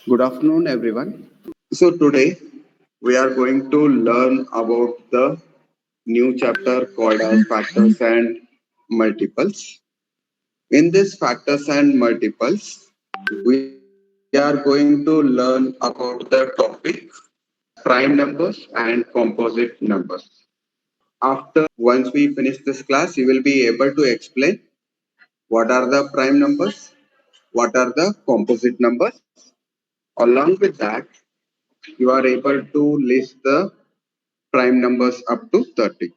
Good afternoon, everyone. So, today we are going to learn about the new chapter called as factors and multiples. In this factors and multiples, we are going to learn about the topic prime numbers and composite numbers. Once we finish this class, you will be able to explain what are the prime numbers, what are the composite numbers. Along with that, you are able to list the prime numbers up to 30.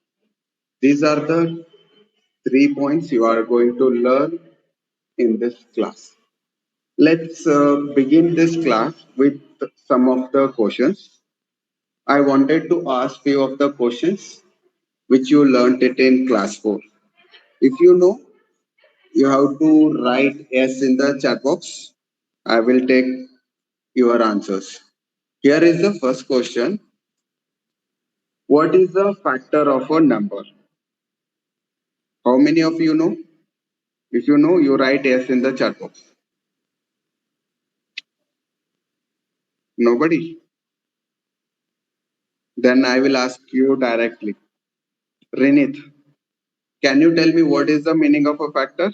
These are the 3 points you are going to learn in this class. Let's begin this class with some of the questions. I wanted to ask few of the questions which you learned it in class 4. If you know, you have to write yes in the chat box. I will take your answers. Here is the first question. What is the factor of a number? How many of you know? If you know, you write yes in the chat box. Nobody? Then I will ask you directly. Rinit, can you tell me what is the meaning of a factor?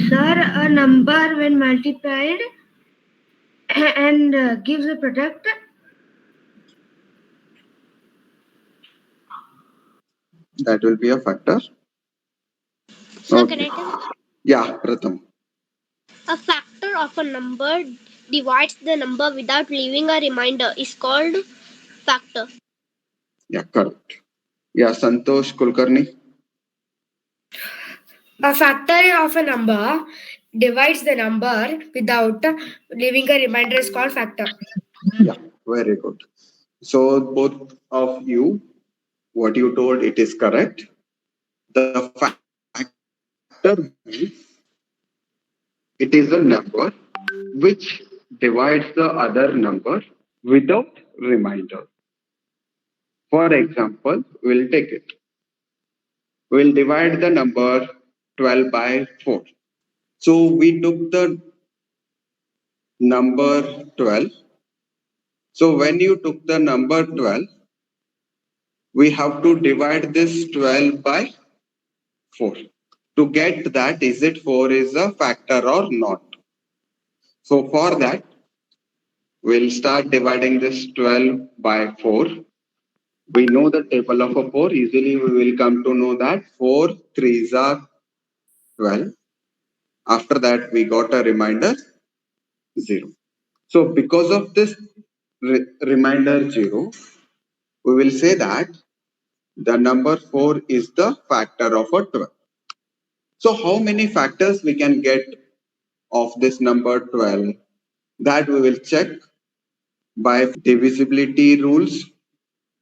Sir, a number when multiplied and gives a product. That will be a factor. So can Okay. I tell? Yeah, Pratham. A factor of a number divides the number without leaving a remainder is called factor. Yeah, correct. Yeah, Santosh Kulkarni. A factor of a number divides the number without leaving a remainder is called factor. Yeah, very good. So both of you, what you told, it is correct. The factor means it is a number which divides the other number without remainder. For example, we'll take it. We'll divide the number 12 by 4. So we took the number 12. So when you took the number 12, we have to divide this 12 by 4. To get that, is it 4 is a factor or not? So for that, we'll start dividing this 12 by 4. We know the table of a 4. Easily we will come to know that 4 threes are 12. After that, we got a reminder 0. So because of this reminder 0, we will say that the number 4 is the factor of a 12. So how many factors we can get of this number 12? That we will check by divisibility rules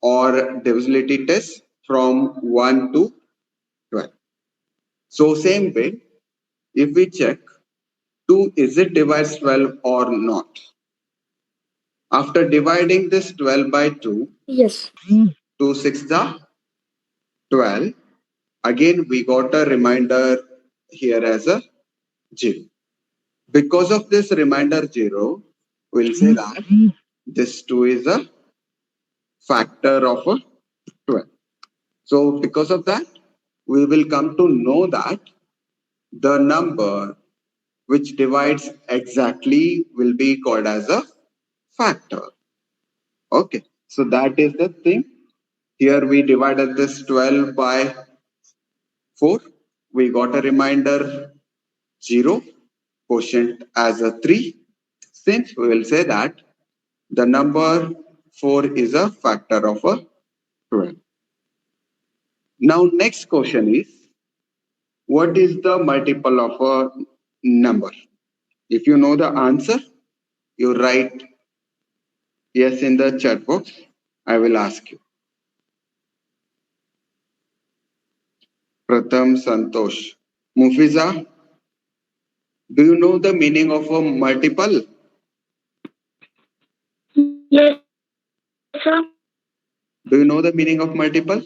or divisibility test from 1 to 12. So same way, if we check 2, is it divides 12 or not? After dividing this 12 by 2, Yes. 2 6 the 12. Again, we got a reminder here as a 0. Because of this reminder 0, we'll say that this 2 is a factor of a 12. So because of that, we will come to know that the number which divides exactly will be called as a factor. Okay, so that is the thing. Here we divided this 12 by 4. We got a reminder 0, quotient as a 3. Since we will say that the number 4 is a factor of a 12. Now next question is, what is the multiple of a number? If you know the answer, you write yes in the chat box. I will ask you. Pratham, Santosh. Mufiza, do you know the meaning of a multiple? Yes, sir. Do you know the meaning of multiple?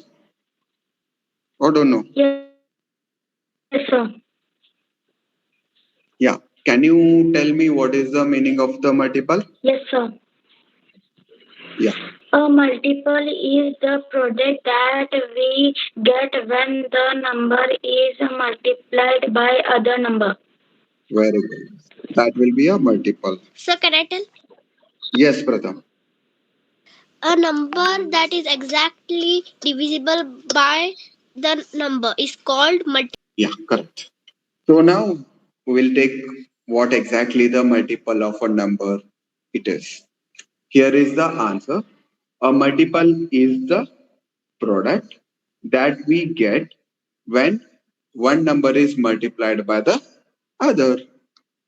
Or don't know? Yes, sir. Yeah. Can you tell me what is the meaning of the multiple? Yes, sir. Yeah, A multiple is the product that we get when the number is multiplied by other number. very good. That will be a multiple. So can I tell? Yes, Pratham. A number that is exactly divisible by the number is called multiple. Yeah, correct. So now we will take what exactly the multiple of a number it is. Here is the answer. A multiple is the product that we get when one number is multiplied by the other,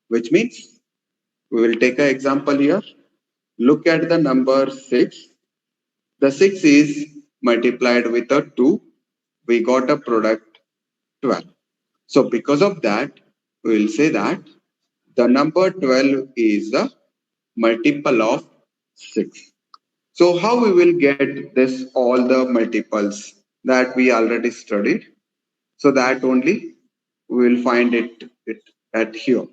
which means we will take an example here. Look at the number 6. The 6 is multiplied with a 2. We got a product 12. So because of that, we will say that the number 12 is the multiple of 6. So how we will get this all the multiples that we already studied? So that only we will find it at here.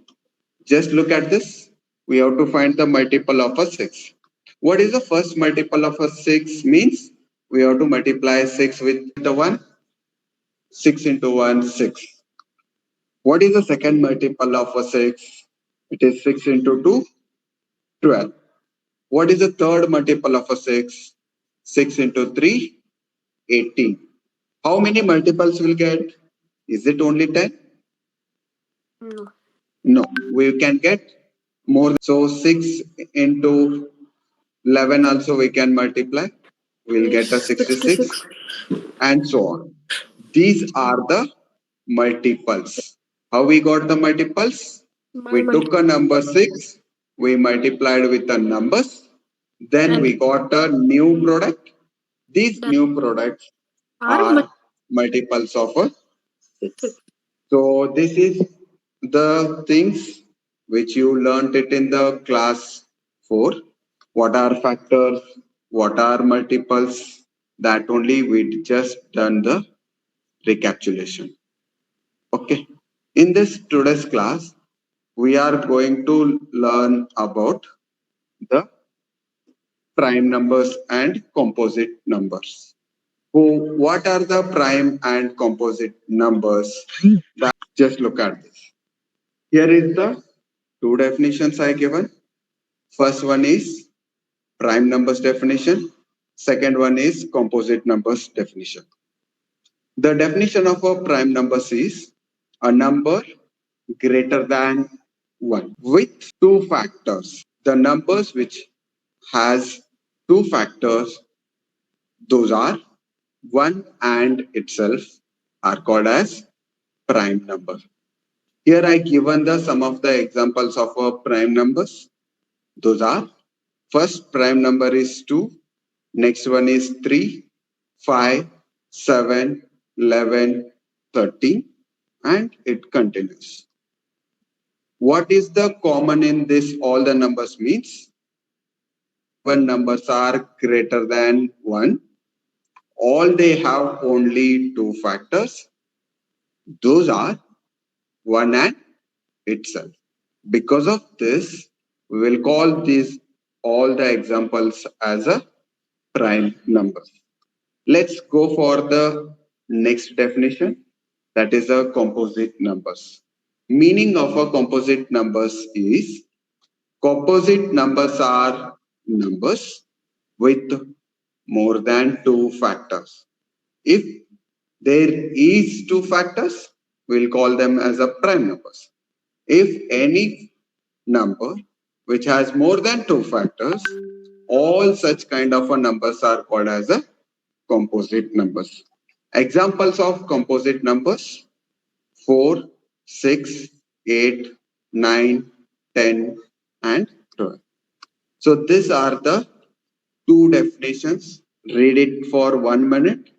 Just look at this. We have to find the multiple of a 6. What is the first multiple of a 6 means? We have to multiply 6 with the 1. 6 into 1, 6. What is the second multiple of a 6? It is 6 into 2, 12. What is the third multiple of a 6? 6 into 3, 18. How many multiples will get? Is it only 10? No. No, we can get more. So 6 into 11 also we can multiply. We'll get a 66 and so on. These are the multiples. How we got the multiples? We took a number 6, we multiplied with the numbers, then we got a new product. These new products are multiples of a 6. So this is the things which you learnt it in the class 4. What are factors? What are multiples? That only we just done the recapitulation. Okay. In this today's class, we are going to learn about the prime numbers and composite numbers. So what are the prime and composite numbers? Just look at this. Here is the two definitions I given. First one is prime numbers definition. Second one is composite numbers definition. The definition of a prime numbers is a number greater than 1 with two factors. The numbers which has two factors, those are 1 and itself, are called as prime number. Here I given the some of the examples of prime numbers. Those are, first prime number is 2, next one is 3, 5, 7, 11, 13, and it continues. What is the common in this all the numbers means? When numbers are greater than 1, all they have only two factors. Those are 1 and itself. Because of this, we will call these all the examples as a prime numbers. Let's go for the next definition, that is a composite numbers. Meaning of a composite numbers is composite numbers are numbers with more than two factors. If there is two factors, we'll call them as a prime numbers. If any number which has more than two factors, all such kind of a numbers are called as a composite numbers. Examples of composite numbers: 4, 6, 8, 9, 10, and 12. So these are the two definitions. Read it for 1 minute.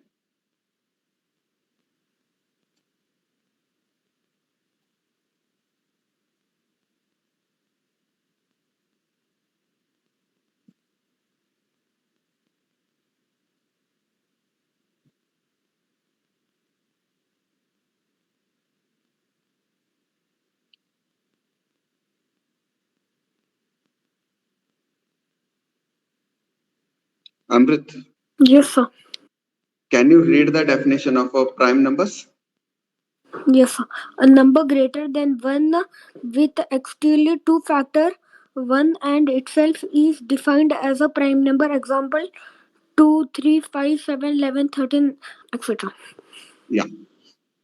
Amrit, Yes, sir. can you read the definition of a prime numbers? Yes, sir. A number greater than 1 with actually two factor 1 and itself is defined as a prime number. Example 2, 3, 5, 7, 11, 13, etc. Yeah.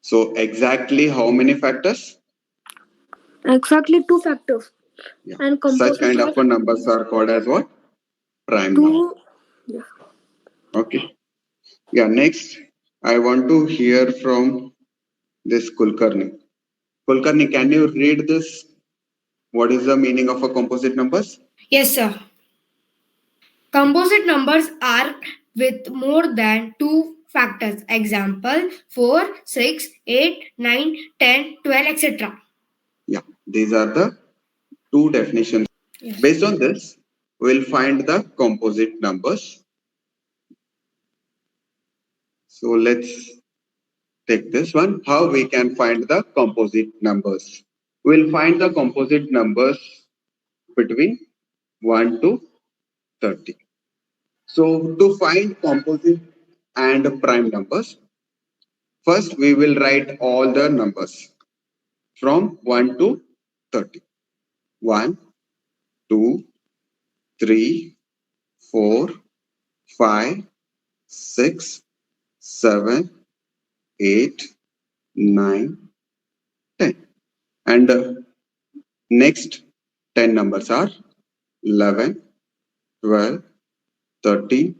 So exactly how many factors? Exactly two factors Yeah. and Such composite kind of of a numbers are called as what? Prime number. two. Yeah. Okay. Yeah. Next, I want to hear from this Kulkarni. Kulkarni, can you read this? What is the meaning of a composite numbers? Yes, sir. Composite numbers are with more than two factors. Example 4, 6, 8, 9, 10, 12, etc. Yeah. These are the two definitions. Yes. Based on this, we'll find the composite numbers. So let's take this one. How we can find the composite numbers? We'll find the composite numbers between 1 to 30. So to find composite and prime numbers, first we will write all the numbers from 1 to 30. 1, 2, 3, 4, 5, 6, 7, 8, 9, 10. And next 10 numbers are 11, 12, 13,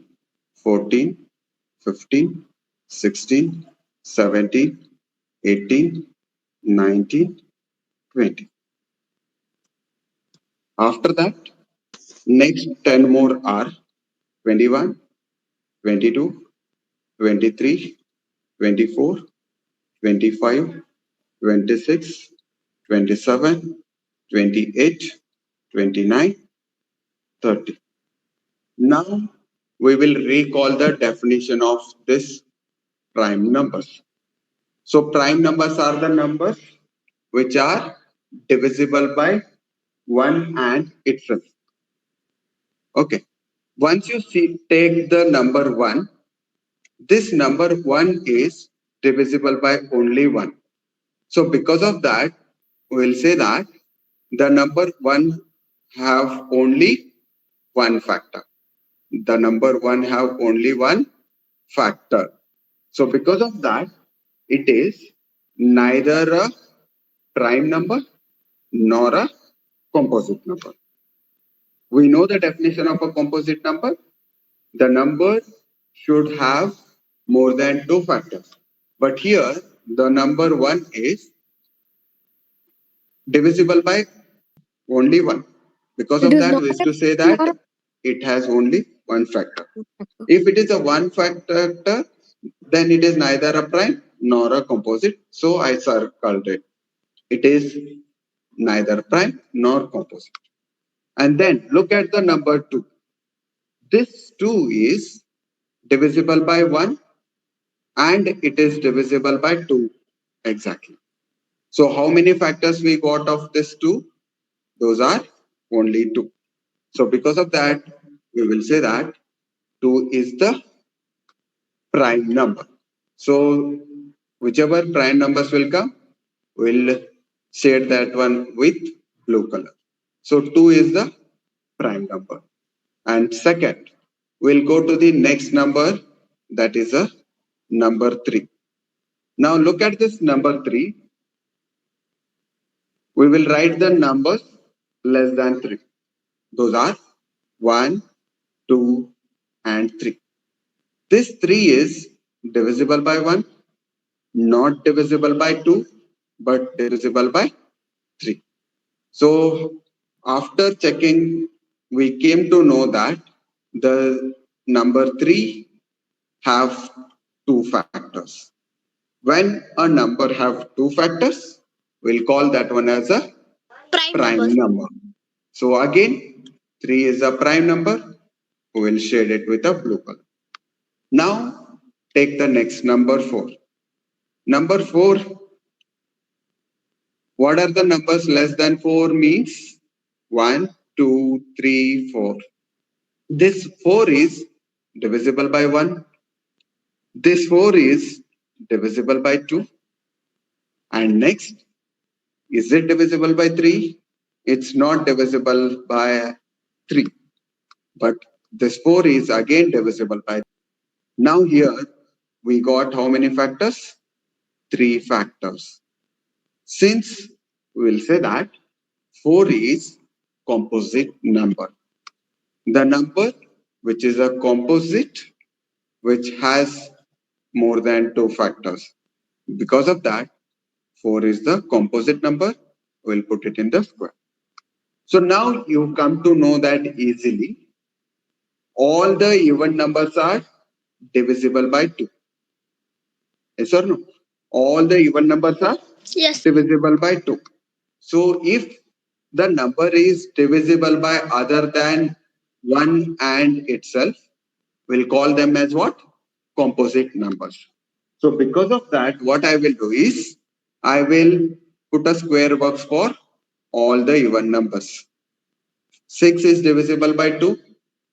14, 15, 16, 17, 18, 19, 20. After that, next 10 more are 21, 22, 23, 24, 25, 26, 27, 28, 29, 30. Now we will recall the definition of this prime numbers. So prime numbers are the numbers which are divisible by 1 and itself. Okay. Once you see, take the number 1, this number 1 is divisible by only 1. So because of that, we'll say that the number 1 have only one factor. The number 1 have only one factor. So because of that, it is neither a prime number nor a composite number. We know the definition of a composite number. The number should have more than two factors. But here, the number 1 is divisible by only 1. Because It of is that, not we is a to say nor that it has only one factor. If it is a one factor, then it is neither a prime nor a composite. So I circled it. It is neither prime nor composite. And then look at the number 2. This 2 is divisible by 1 and it is divisible by 2 exactly. So how many factors we got of this 2? Those are only 2. So because of that, we will say that 2 is the prime number. So whichever prime numbers will come, we'll shade that one with blue color. So 2 is the prime number. And second, we'll go to the next number, that is a number 3. Now look at this number 3. We will write the numbers less than 3. Those are 1, 2, and 3. This 3 is divisible by 1, not divisible by 2, but divisible by 3. So after checking, we came to know that the number 3 have two factors. When a number have two factors, we'll call that one as a Prime prime numbers. number. So again, 3 is a prime number. We will shade it with a blue color. Now take the next number 4. Number 4, what are the numbers less than 4 means? 1, 2, 3, 4. This 4 is divisible by 1. This 4 is divisible by 2. And next, is it divisible by 3? It's not divisible by 3. But this 4 is again divisible by 3. Now here we got how many factors? 3 factors. Since we'll say that 4 is composite number. The number which is a composite which has more than 2 factors. Because of that, 4 is the composite number. We'll put it in the square. So now you come to know that easily. All the even numbers are divisible by 2. Yes or no? All the even numbers are Yes. divisible by 2. So if the number is divisible by other than 1 and itself, we'll call them as what? Composite numbers. So because of that, what I will do is, I will put a square box for all the even numbers. 6 is divisible by 2,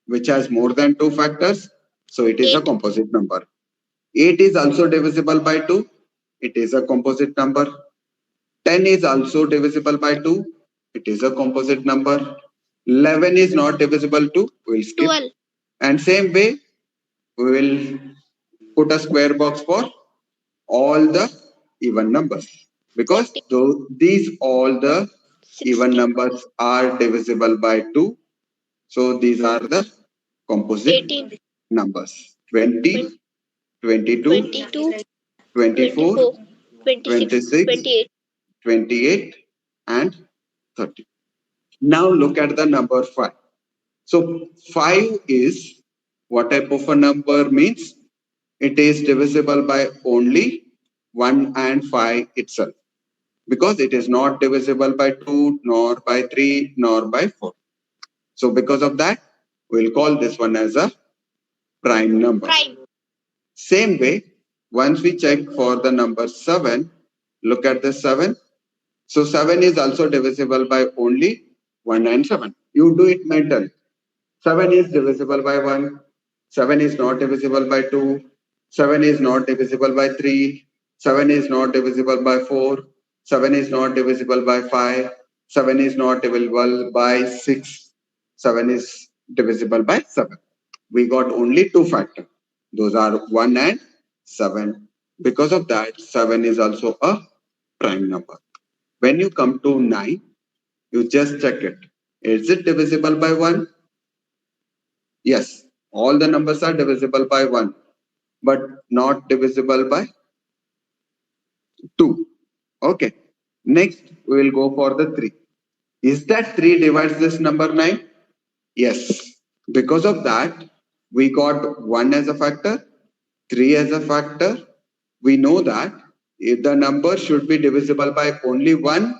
which has more than 2 factors. So it is a 8. composite number. 8 is also divisible by 2. It is a composite number. 10 is also divisible by 2. It is a composite number. 11 is not divisible to, we'll skip. 12. And same way, we will put a square box for all the even numbers. Because 14. these all the 16. even numbers are divisible by 2. So these are the composite 18. numbers. 20, 22, 22. 24, 24. 26. 26, 28. 28, and 30. Now look at the number 5. So 5 is what type of a number means? It is divisible by only 1 and 5 itself. Because it is not divisible by 2, nor by 3, nor by 4. So because of that, we'll call this one as a prime number. Prime. Same way, once we check for the number 7, look at the 7. So 7 is also divisible by only 1 and 7. You do it mentally. 7 is divisible by 1. 7 is not divisible by 2. 7 is not divisible by 3. 7 is not divisible by 4. 7 is not divisible by 5. 7 is not divisible by 6. 7 is divisible by 7. We got only 2 factors. Those are 1 and 7. Because of that, 7 is also a prime number. When you come to 9, you just check it. Is it divisible by 1? Yes, all the numbers are divisible by 1, but not divisible by 2. Okay. Next, we will go for the 3. Is that 3 divides this number 9? Yes. Because of that, we got 1 as a factor, 3 as a factor. We know that if the number should be divisible by only 1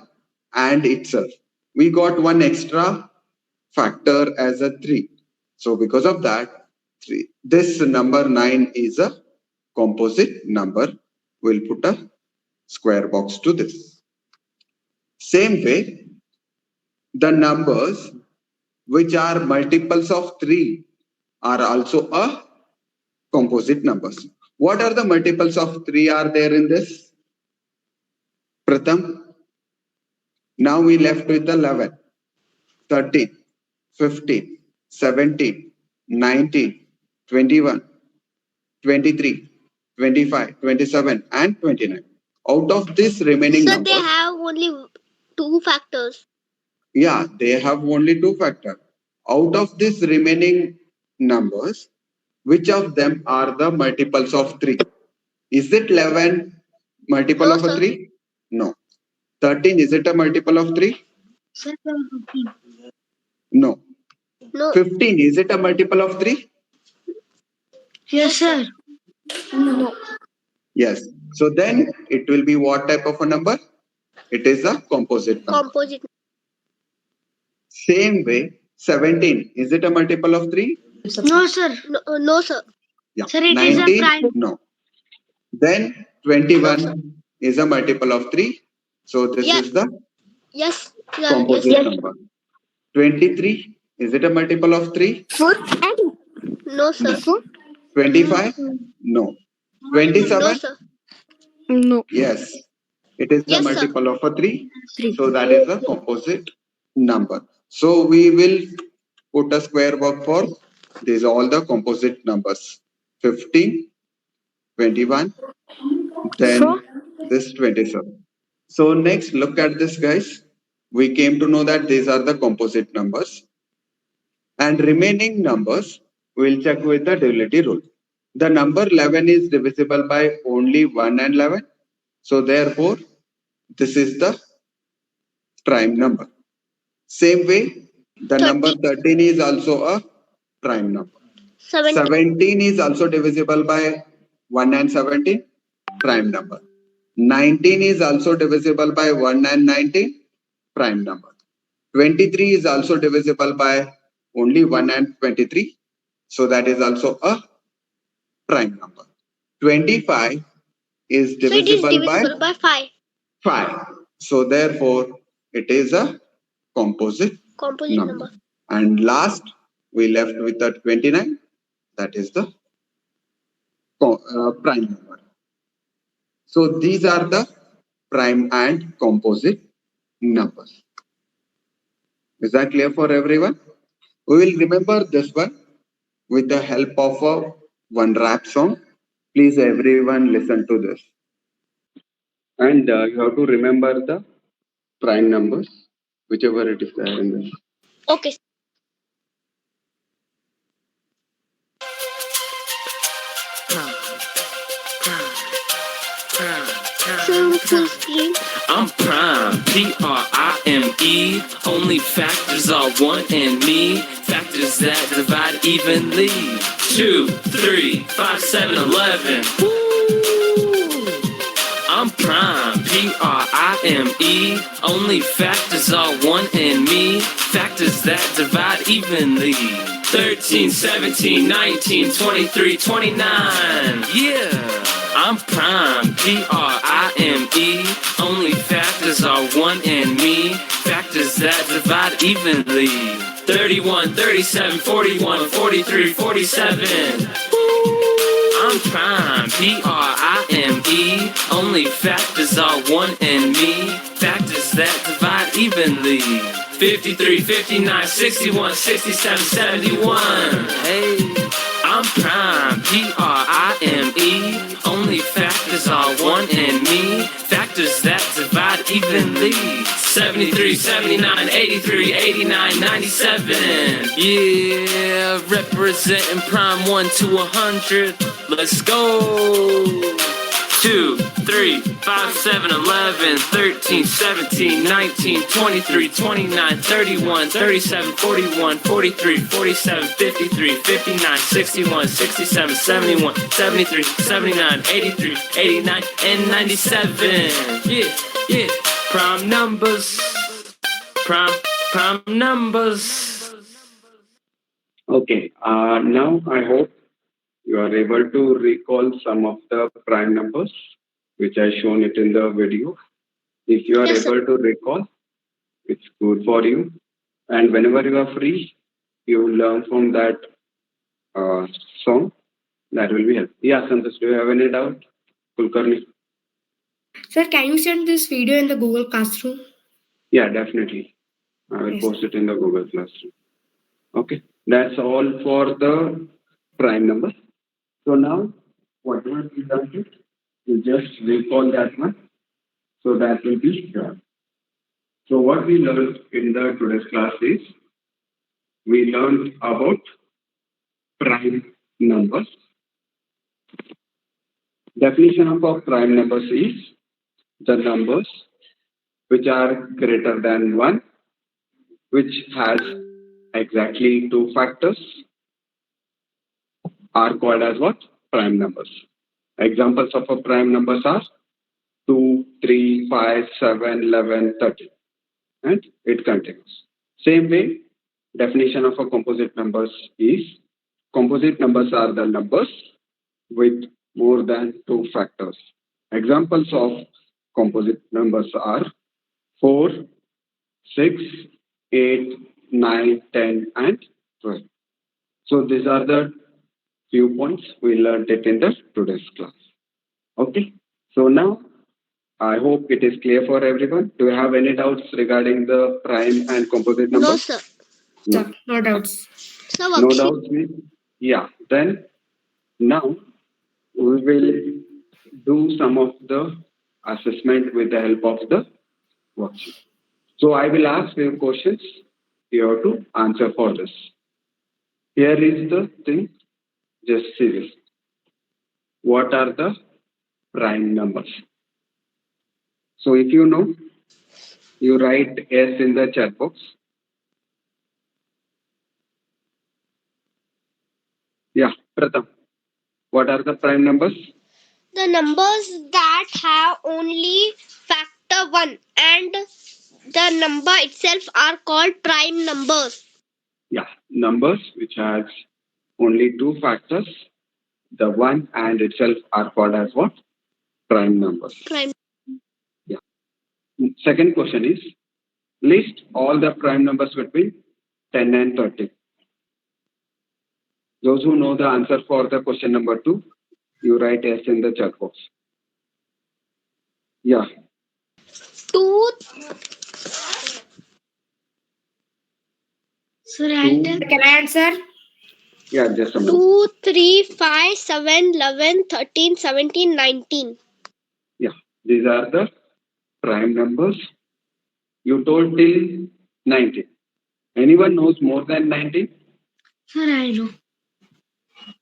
and itself. We got 1 extra factor as a 3. So because of that, this number 9 is a composite number. We'll put a square box to this. Same way, the numbers which are multiples of 3 are also a composite numbers. What are the multiples of 3 are there in this? Pratham. Now we left with 11, 13, 15, 17, 19, 21, 23, 25, 27, and 29. Out of this remaining So numbers, they have only 2 factors. yeah, they have only 2 factors. Out of these remaining numbers, which of them are the multiples of 3? Is it 11 multiple No, of a sir. 3? No. 13, is it a multiple of 3? Sir, 15. No. No. 15, is it a multiple of 3? Yes, sir. No. Yes. So then it will be what type of a number? It is a composite number. Composite. Same way, 17, is it a multiple of 3? No, sir. No, sir. Yeah. Sir, it is a 19, prime. no. Then 21 is a multiple of 3. So this Yeah. is the Yes. composite number. 23, is it a multiple of 3? 4 and No, sir. So 25? No. No, 27? sir. no. Yes. It is the Yes, sir. multiple of a 3. 3. So that is a composite number. So we will put a square work for these all the composite numbers. 15, 21, So then this 27. So next look at this guys. We came to know that these are the composite numbers. And remaining numbers we'll check with the dividity rule. The number 11 is divisible by only 1 and 11. So therefore, this is the prime number. Same way, the number 30. 13 is also a prime number. 70. 17 is also divisible by 1 and 17, prime number. 19 is also divisible by 1 and 19, prime number. 23 is also divisible by only 1 and 23. So that is also a prime number. 25 is So it is divisible by divisible by 5. 5. So therefore, it is a composite Composite number. number. And last, we left with the 29. That is the prime number. So these are the prime and composite numbers. Is that clear for everyone? We will remember this one with the help of a one rap song. Please everyone listen to this. And you have to remember the prime numbers, whichever it is there in this. Okay. Full screen. I'm prime, Prime. Only factors are 1 and me. Factors that divide evenly. 2, 3, 5, 7, 11. Woo! I'm prime, Prime. Only factors are 1 and me. Factors that divide evenly. 13, 17, 19, 23, 29. Yeah. I'm prime, Prime. Only factors are 1 and me. Factors that divide evenly. 31, 37, 41, 43, 47. I'm prime, Prime. Only factors are 1 and me. Factors that divide evenly. 53, 59, 61, 67, 71. Hey, I'm prime, Prime. Only factors are 1 and me. Factors that divide evenly. 73, 79, 83, 89, 97. Yeah, representing prime 1 to 100. Let's go. 2, 3, 5, 7, 11, 13, 17, 19, 23, 29, 31, 37, 41, 43, 47, 53, 59, 61, 67, 71, 73, 79, 83, 89, and 97. Yeah, prime numbers. Prime numbers. Okay, now I hope you are able to recall some of the prime numbers which I shown it in the video. If you are Yes, sir. able to recall, it's good for you. And whenever you are free, you will learn from that uh, song. That will be helpful. Yeah, Santosh, do you have any doubt? Kulkarni? Sir, can you send this video in the Google Classroom? Yeah, definitely. I will Yes. post it in the Google Classroom. Okay, that's all for the prime numbers. So now, whatever we done, you just recall that one. So that will be sure. So what we learned in the today's class is we learned about prime numbers. Definition of a prime numbers is the numbers which are greater than 1, which has exactly 2 factors, are called as what? Prime numbers. Examples of a prime numbers are 2, 3, 5, 7, 11, 13. And it continues. Same way, definition of a composite numbers is composite numbers are the numbers with more than 2 factors. Examples of composite numbers are 4, 6, 8, 9, 10, and 12. So these are the few points we learned it in the today's class. Okay. So now I hope it is clear for everyone. Do you have any doubts regarding the prime and composite No, numbers? sir. No. Sir, no doubts. Sir, No worksheet. doubts, means? Yeah. Then now we will do some of the assessment with the help of the worksheet. So I will ask few questions. You have to answer for this. Here is the thing. Just see this. What are the prime numbers? So if you know, you write S in the chat box. Yeah, Pratham. What are the prime numbers? The numbers that have only factor 1 and the number itself are called prime numbers. Yeah, numbers which has only two factors. The one and itself are called as what? Prime numbers. Prime. Yeah. Second question is list all the prime numbers between 10 and 30. Those who know the answer for the question number 2, you write S in the chat box. Yeah. 2, Sir, Two. can I answer? Yeah, just a minute. 2, 3, 5, 7, 11, 13, 17, 19. Yeah, these are the prime numbers. You told till 19. Anyone knows more than 19? Sir, I know.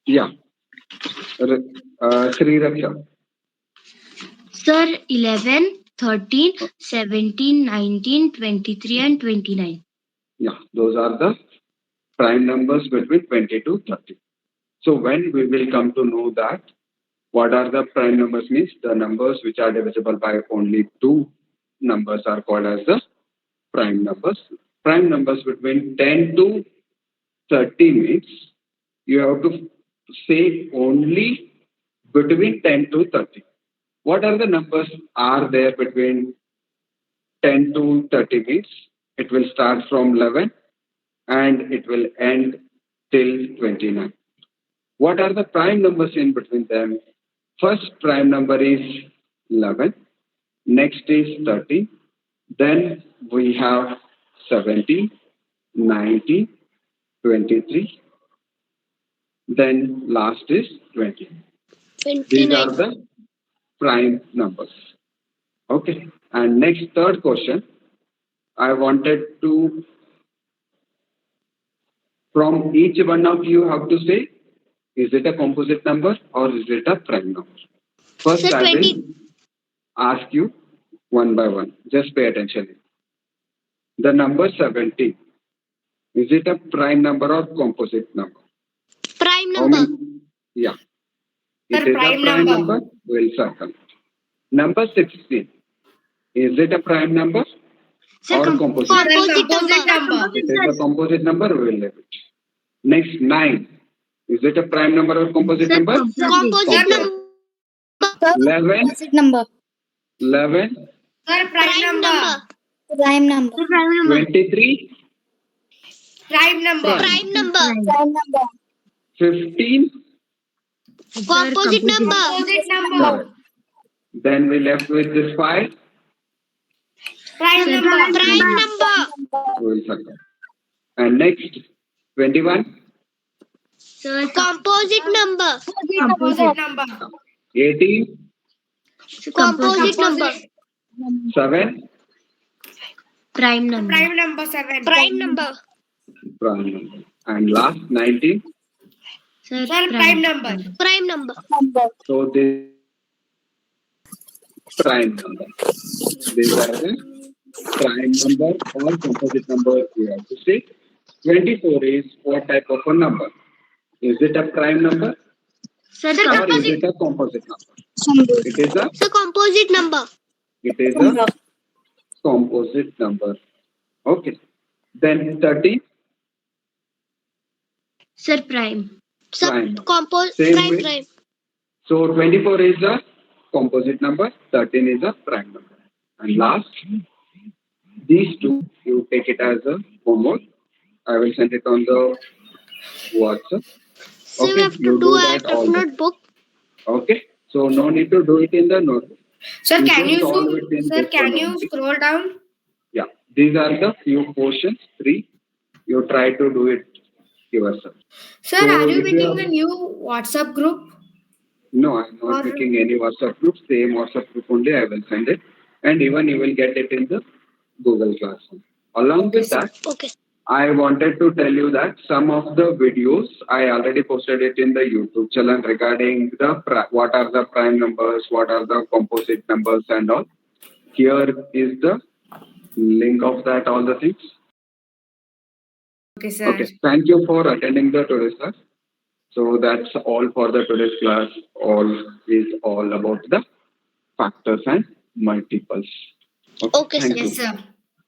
Yeah. Sri Raksha. Sir, 11, 13, 17, 19, 23 and 29. Yeah, those are the prime numbers between 20 to 30. So when we will come to know that what are the prime numbers means the numbers which are divisible by only two numbers are called as the prime numbers. Prime numbers between 10 to 30 means you have to say only between 10 to 30. What are the numbers are there between 10 to 30 means? It will start from 11 and it will end till 29. What are the prime numbers in between them? First prime number is 11, next is 30, then we have 70, 90, 23, then last is 20. These are 29. the prime numbers. Okay. And next third question, I wanted to, from each one of you have to say, is it a composite number or is it a prime number? First, Sir, I will 20. ask you one by one. Just pay attention. The number 70, is it a prime number or composite number? Prime How number. many? Yeah. It Sir, is prime a prime number. number. We'll circle. Number 16, is it a prime number Sir, or composite? Composite composite number. number. It is a composite number. We will leave it. Next 9, is it a prime number or composite Sir, number? Composite number. 11, Composite number. 11, Sir, Prime number. Prime number. Sir, prime number. 23, Prime number. Prime number. Prime number. 15. Composite number. Composite number. Correct. Then we left with this 5. Prime number. Prime number. We will circle. And next 21, Sir, Composite number. composite number. 18, Composite number. 7, Prime number. Prime number 7. Prime number. prime number. And last 19. Sir, prime number. Prime number. So this prime number. These are the prime number or composite number we have to say. 24 is what type of a number? Is it a prime number Sir, or is it a composite number? It is a So composite number. composite number. Okay. Then 30, Sir, prime. So Prime. Prime. Same way. Prime. So 24 is a composite number, 13 is a prime number. And last, these two, you take it as a homework. I will send it on the WhatsApp. So we Okay, have to you do do at that all the time. notebook. Okay, so no need to do it in the notebook. Sir, You can just you solve zoom? it in Sir, this one can you only. scroll down? Yeah, these are the few questions. 3. You try to do it yourself. Sir, So are you if you making have a new WhatsApp group? no, I'm not Or making any WhatsApp group. Same WhatsApp group only I will send it, and even you will get it in the Google Classroom. Along okay, with sir. that, Okay. I wanted to tell you that some of the videos I already posted it in the YouTube channel regarding what are the prime numbers, what are the composite numbers, and all. Here is the link of that all the things. Okay, sir. Okay, thank you for attending the today's class. So that's all for the today's class. All is all about the factors and multiples. Okay, Okay, thank sir. Yes, you. sir.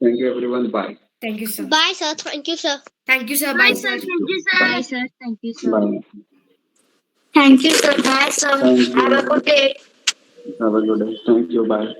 Thank you everyone. Bye. Thank you, sir. Bye, sir. Thank you, sir. Thank you, sir. Bye, Bye, Okay, sir. sir. Thank you, bye. sir. Sir. Thank you, sir. Bye. Thank you, sir. Bye, sir. Thank Have a you. good day. Have a good day. Thank you. Bye.